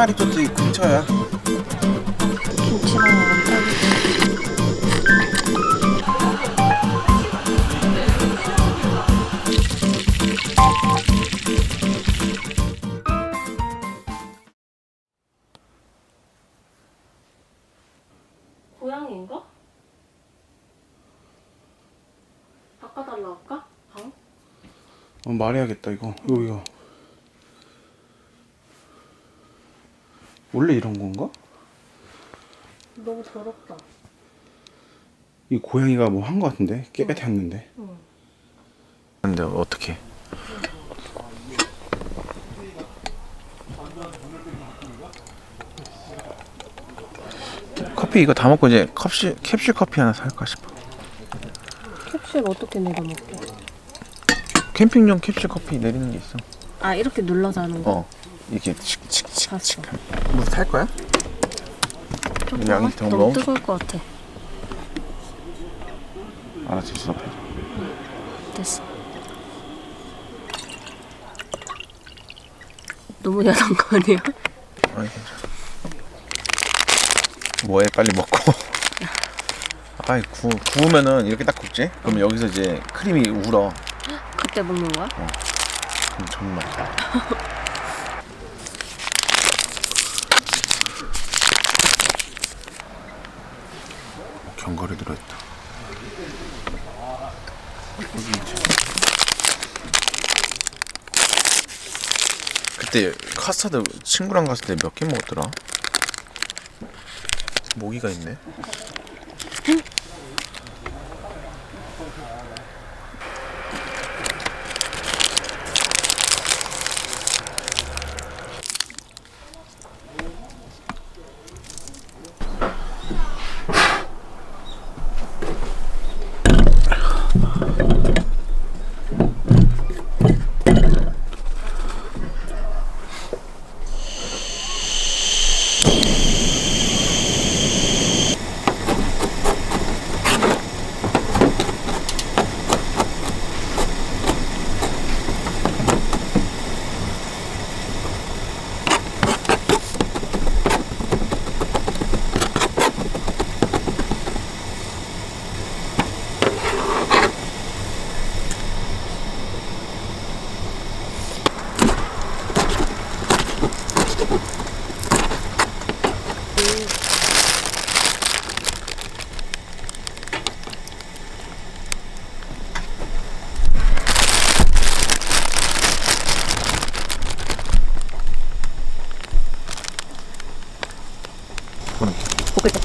팻말이 저기 근처야. 김치랑 먹으면 딱이지. 고양이인가? 바꿔달라 할까? 방? 말해야겠다 이거. 이거 원래 이런 건가? 너무 더럽다. 이 고양이가 뭐 한 거 같은데? 깨끗했는데. 응. 근데 어떻게? 커피 이거 다 먹고 이제 캡슐 커피 하나 살까 싶어. 캡슐 어떻게 내려 먹게? 캠핑용 캡슐 커피 내리는 게 있어. 아, 이렇게 눌러서 하는 거? 이게 칙칙칙칙. 봤어. 뭐 살 거야? 양이 더 너무 먹어? 뜨거울 것 같아. 알았어, 수업해. 됐어. 너무 야한 거 아니야? 아니 괜찮아. 뭐해 빨리 먹고. 아이 구우면은 이렇게 딱 굽지? 그럼 여기서 이제 크림이 울어. 그때 먹는 거야? 그럼 정말. 견과류 들어있다. 그때 카스타드 친구랑 갔을 때 몇 개 먹었더라? 모기가 있네. 볶을 때.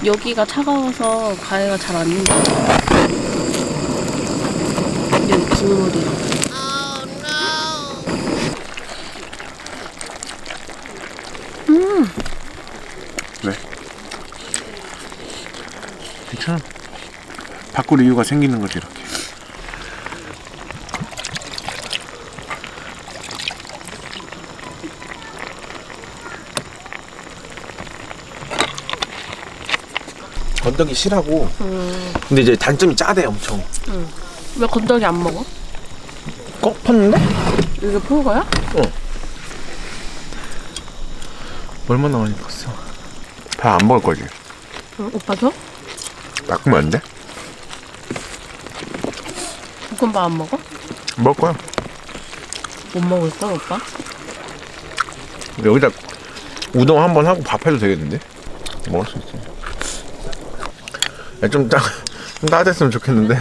여기가 차가워서 가해가 잘 안 익는다. 여기 국물이랑. 왜? 괜찮아. 바꿀 이유가 생기는 거지 이렇게. 건더기 실하고. 근데 이제 단점이 짜대 엄청. 왜 건더기 안 먹어? 꼭 폈는데? 이게 푼 거야? 얼마나 많이 폈어? 다 안 먹을 거지? 응, 오빠 줘? 바꾸면 안 돼? 볶음밥 안 먹어? 먹을 거야. 못 먹을까, 오빠? 여기다 우동 한번 하고 밥 해도 되겠는데? 먹을 수 있지. 야, 좀 따뜻했으면 좋겠는데.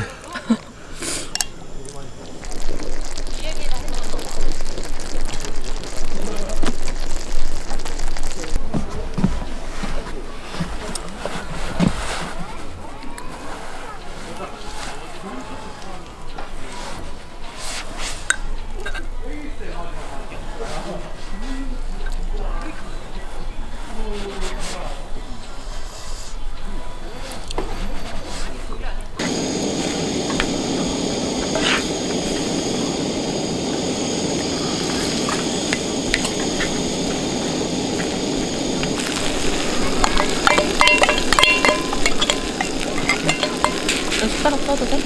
숟가락 써도 돼?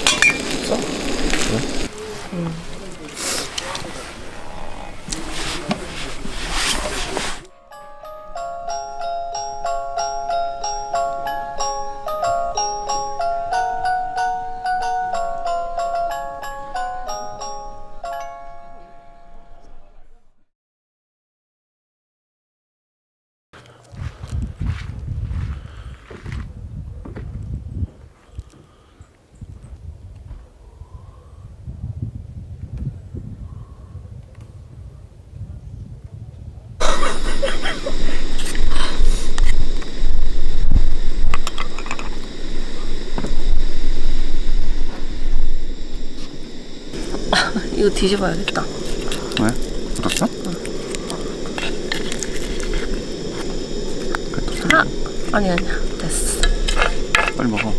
써? 그래? 이거 뒤집어야겠다. 왜? 묻었어? 아! 아니야. 됐어. 빨리 먹어.